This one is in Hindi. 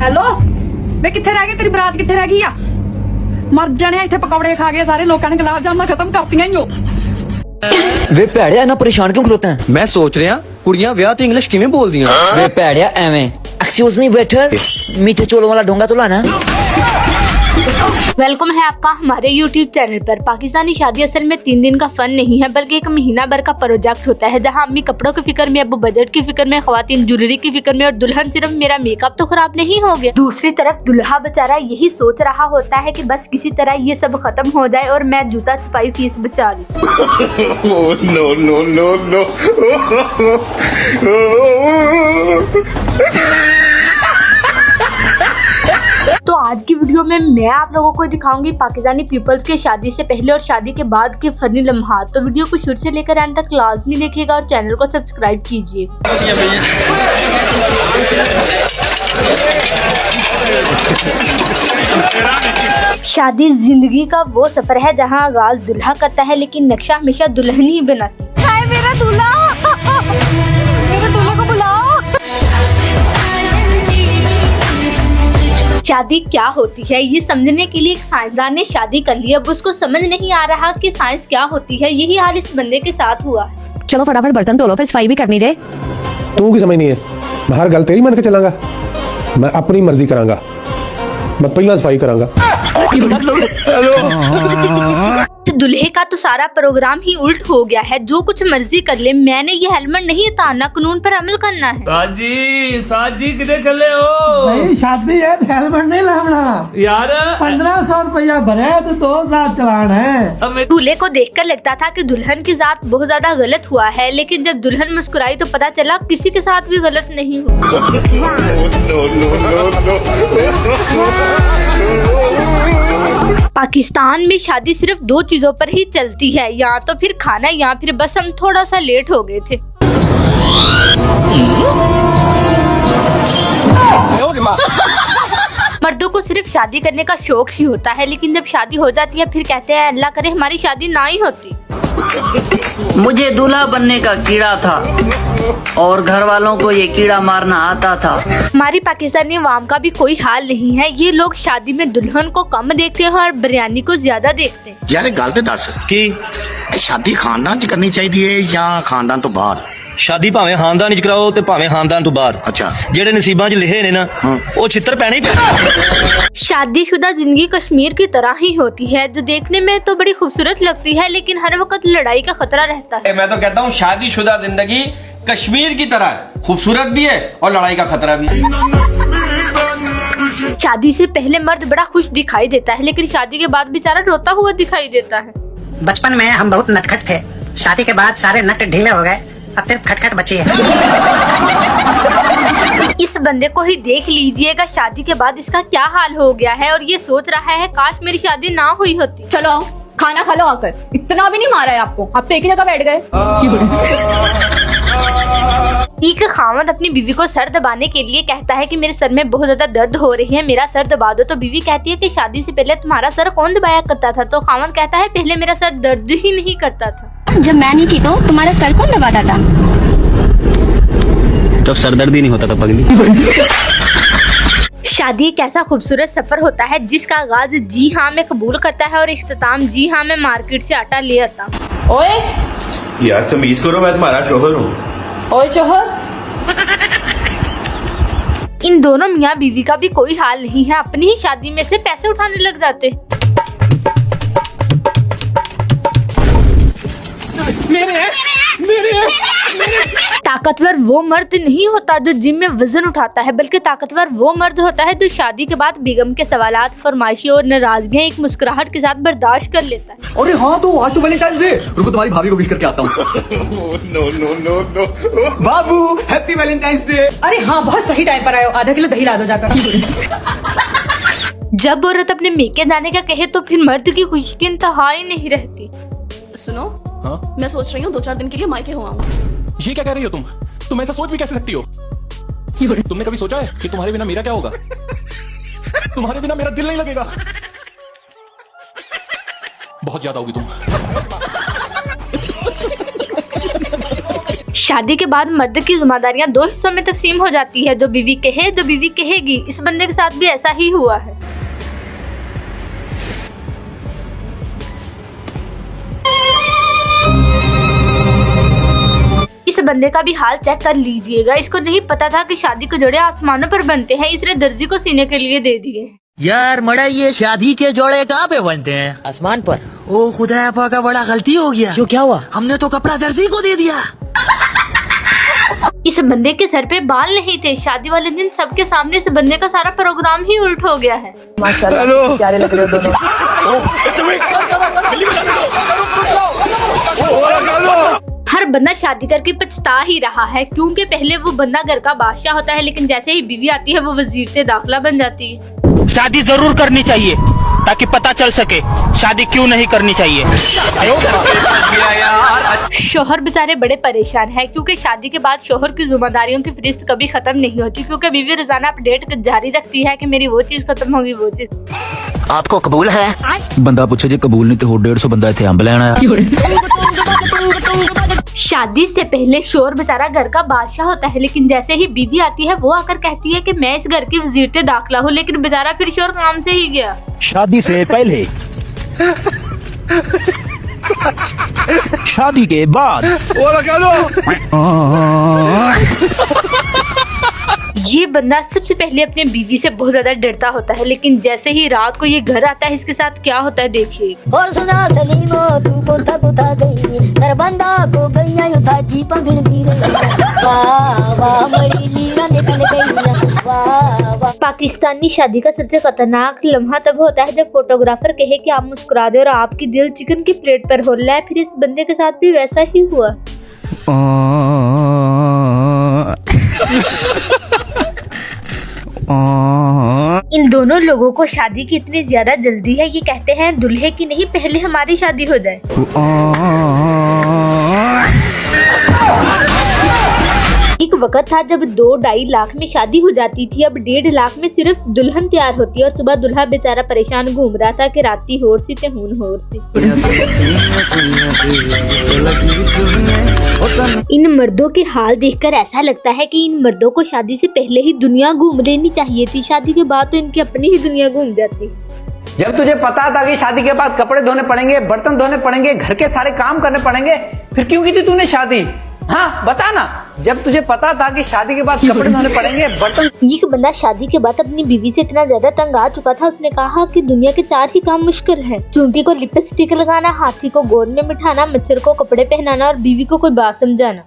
हेलो वे किथे रह गई, तेरी बरात किथे रह गई आ? मर जाने इथे पकौड़े खा गए सारे लोगों ने, गुलाब जामुन खत्म करतियां ही हो। वे भैड़िया ना परेशान क्यों खलोते हैं? मैं सोच रहा कुड़ियां ब्याह ते इंग्लिश किवें बोलदियां? वे भैड़िया एवें एक्सक्यूज मी वेटर, मीठे चोलों वाला डोंगा तो लाना। वेलकम है आपका हमारे YouTube चैनल पर। पाकिस्तानी शादी असल में 3 दिन का फन नहीं है बल्कि एक महीना भर का प्रोजेक्ट होता है, जहां अम्मी कपड़ों की फिक्र में, अब्बू बजट की फिक्र में, खवातीन ज्वेलरी की फिक्र में और दुल्हन सिर्फ मेरा मेकअप तो खराब नहीं हो गया। दूसरी तरफ दुल्हा बेचारा यही सोच रहा होता है कि बस किसी तरह ये सब खत्म हो जाए और मैं जूता छपाई फीस बचा लूं। तो आज की वीडियो में मैं आप लोगों को दिखाऊंगी पाकिस्तानी पीपल्स के शादी से पहले और शादी के बाद के फनी लम्हात। तो वीडियो को शुरू से लेकर एंड तक लाजमी देखिएगा और चैनल को सब्सक्राइब कीजिए। शादी जिंदगी का वो सफर है जहां आगाज दुल्हा करता है लेकिन नक्शा हमेशा दुल्हन ही बनाती है। हाय मेरा दूल्हा, मेरे दूल्हे को बुलाओ। शादी क्या होती है ये समझने के लिए एक साइंसदान ने शादी कर ली। अब उसको समझ नहीं आ रहा कि साइंस क्या होती है। यही हाल इस बंदे के साथ हुआ है। चलो फटाफट बर्तन धो लो, फिर सफाई भी करनी दे। तू की समझ नहीं है, मैं हर गल तेरी मन के चलांगा, मैं अपनी मर्जी करांगा, मैं पहला सफाई करांगा। दुल्हे का तो सारा प्रोग्राम ही उल्ट हो गया है। जो कुछ मर्जी कर ले, मैंने ये हेलमेट नहीं उतारना, कानून पर अमल करना है। साजी किधर चले हो? भाई शादी है, हेलमेट नहीं लाना यार। 1500 रुपया भरे तो 2000 चलान है। दूल्हे को देखकर लगता था कि दुल्हन की जात बहुत ज्यादा गलत हुआ है, लेकिन जब दुल्हन मुस्कुराई तो पता चला किसी के साथ भी गलत नहीं हुआ। पाकिस्तान में शादी सिर्फ 2 चीजों पर ही चलती है, या तो फिर खाना या फिर बस हम थोड़ा सा लेट हो गए थे। मर्दों को सिर्फ शादी करने का शौक ही होता है, लेकिन जब शादी हो जाती है फिर कहते हैं अल्लाह करे हमारी शादी ना ही होती। मुझे दूल्हा बनने का कीड़ा था और घर वालों को ये कीड़ा मारना आता था। हमारी पाकिस्तानी अवाम का भी कोई हाल नहीं है। ये लोग शादी में दुल्हन को कम देखते हैं और बिरयानी को ज्यादा देखते हैं। यार एक गल ते दस कि शादी खानदान च करनी चाहिए या खानदान तो बाहर? शादी भावें खानदान च कराओ ते भावें खानदान तो बाहर। अच्छा, जेड़े नसीबां च लिखे ने ना वो छित्र पैने ही पैने। शादीशुदा जिंदगी कश्मीर की तरह ही होती है, जो देखने में तो बड़ी खूबसूरत लगती है लेकिन हर वक्त लड़ाई का खतरा रहता है। मैं तो कहता हूँ शादीशुदा जिंदगी कश्मीर की तरह है, खूबसूरत भी है और लड़ाई का खतरा भी। शादी से पहले मर्द बड़ा खुश दिखाई देता है लेकिन शादी के बाद बेचारा रोता हुआ दिखाई देता है। बचपन में हम बहुत नटखट थे, शादी के बाद सारे नट ढीले हो गए, अब सिर्फ खटखट बची है। इस बंदे को ही देख लीजिएगा, शादी के बाद इसका क्या हाल हो गया है और ये सोच रहा है काश मेरी शादी ना हुई होती। चलो आओ खाना खा लो आकर। इतना भी नहीं मारा है आपको, आप तो एक ही जगह बैठ गए। एक खावंद अपनी बीवी को सर दबाने के लिए कहता है कि मेरे सर में बहुत ज्यादा दर्द हो रही है, मेरा सर दबा दो। तो बीवी कहती है कि शादी से पहले तुम्हारा सर कौन दबाया करता था? तो खावंद कहता है पहले मेरा सर दर्द ही नहीं करता था। जब मैं नहीं थी तो तुम्हारा सर कौन दबाता था? जब सरदर्द ही नहीं होता था पगली। शादी एक ऐसा खूबसूरत सफर होता है जिसका आगाज जी हाँ मैं कबूल करता है और इख्तिताम जी हाँ मैं मार्केट से आटा ले आता हूँ। ओए यार तमीज करो, मैं तुम्हारा शोहर हूँ। ओए शोहर। इन दोनों मियाँ बीवी का भी कोई हाल नहीं है, अपनी ही शादी में से पैसे उठाने लग जाते। ताकतवर वो मर्द नहीं होता जो जिम में वजन उठाता है, बल्कि ताकतवर वो मर्द होता है जो शादी के बाद बेगम के सवालात, फरमाइशी और नाराजगियां एक मुस्कुराहट के साथ बर्दाश्त कर लेता है। अरे हाँ, तो आज तो वैलेंटाइंस डे, रुको तुम्हारी भाभी को विश करके आता हूँ। नो बाबू हैप्पी वैलेंटाइंस डे। अरे हाँ बहुत सही टाइम पर आए हो, आधा किलो दही ला दो जाकर। जब औरत अपने मेके जाने का कहे तो फिर मर्द की खुशी की इंतहा ही नहीं रहती। सुनो हाँ? मैं सोच रही हूँ 2-4 दिन के लिए मायके हो आऊँ। ये क्या कह रही हो तुम ऐसा सोच भी कैसे सकती हो? तुमने कभी सोचा है कि तुम्हारे बिना मेरा क्या होगा? तुम्हारे बिना मेरा दिल नहीं लगेगा। बहुत ज्यादा होगी तुम। शादी के बाद मर्द की जिम्मेदारियां 2 हिस्सों में तकसीम हो जाती है, जो बीवी कहे जो बीवी कहेगी। इस बंदे के साथ भी ऐसा ही हुआ है। इस बंदे का भी हाल चेक कर लीजिएगा। इसको नहीं पता था कि शादी के जोड़े आसमानों पर बनते हैं, इसने दर्जी को सीने के लिए दे दिए। यार मड़ा ये शादी के जोड़े कहाँ पे बनते हैं? आसमान पर। ओ खुदा का बड़ा गलती हो गया। क्यों, क्या हुआ? हमने तो कपड़ा दर्जी को दे दिया। इस बंदे के सर पे बाल नहीं थे। शादी वाले दिन सबके सामने इस बंदे का सारा प्रोग्राम ही उल्ट हो गया है। माशाल्लाह प्यारे लग रहे हो दोनों। हर बंदा शादी करके पछता ही रहा है, क्योंकि पहले वो बंदा घर का बादशाह होता है, लेकिन जैसे ही बीवी आती है वो वजीर से दाखिला बन जाती है। शादी जरूर करनी चाहिए ताकि पता चल सके शादी क्यों नहीं करनी चाहिए। शोहर बेचारे बड़े परेशान हैं, क्योंकि शादी के बाद शोहर की जिम्मेदारियों की फहरिस्त कभी खत्म नहीं होती, क्योंकि बीवी रोजाना अपडेट जारी रखती है कि मेरी वो चीज खत्म होगी, वो चीज। आपको कबूल है? बंदा पूछे जी कबूल नहीं तो 150 बंदा इतने अम्ब लेना। शादी से पहले शोहर बेचारा घर का बादशाह होता है, लेकिन जैसे ही बीवी आती है वो आकर कहती है कि मैं इस घर की वजीर से दाखिला हूँ, लेकिन बेचारा फिर शोहर काम से ही गया। शादी से पहले, शादी के बाद। ये बंदा सबसे पहले अपने बीवी से बहुत ज्यादा डरता होता है, लेकिन जैसे ही रात को ये घर आता है इसके साथ क्या होता है देखिए। और सुना सलीमो तू कोठा कोठा गई दरबंदा को गईया उठा जी पगड़ दी रे वाह वाह मरी लीला निकल गई वाह वाह। पाकिस्तानी शादी का सबसे खतरनाक लम्हा तब होता है जब फोटोग्राफर कहे कि आप मुस्कुरा दे और आपकी दिल चिकन की प्लेट पर हो रहा है। फिर इस बंदे के साथ भी वैसा ही हुआ। इन दोनों लोगों को शादी की इतनी ज्यादा जल्दी है, ये कहते हैं दुल्हे की नहीं पहले हमारी शादी हो जाए। एक वक्त था जब 2-2.5 लाख में शादी हो जाती थी, अब 1.5 लाख में सिर्फ दुल्हन तैयार होती है और सुबह दुल्हा बेचारा परेशान घूम रहा था कि राती होर सी ते हून होर सी। इन मर्दों के हाल देखकर ऐसा लगता है कि इन मर्दों को शादी से पहले ही दुनिया घूम लेनी चाहिए थी, शादी के बाद तो इनकी अपनी ही दुनिया घूम जाती। जब तुझे पता था कि शादी के बाद कपड़े धोने पड़ेंगे, बर्तन धोने पड़ेंगे, घर के सारे काम करने पड़ेंगे, फिर क्यों की थी तूने शादी? हाँ बता ना। जब तुझे पता था कि शादी के बाद कपड़े धोने पड़ेंगे, बर्तन। एक बंदा शादी के बाद अपनी बीवी से इतना ज्यादा तंग आ चुका था, उसने कहा कि दुनिया के 4 ही काम मुश्किल हैं। चूंटी को लिपस्टिक लगाना, हाथी को गोद में बिठाना, मच्छर को कपड़े पहनाना और बीवी को कोई बात समझाना।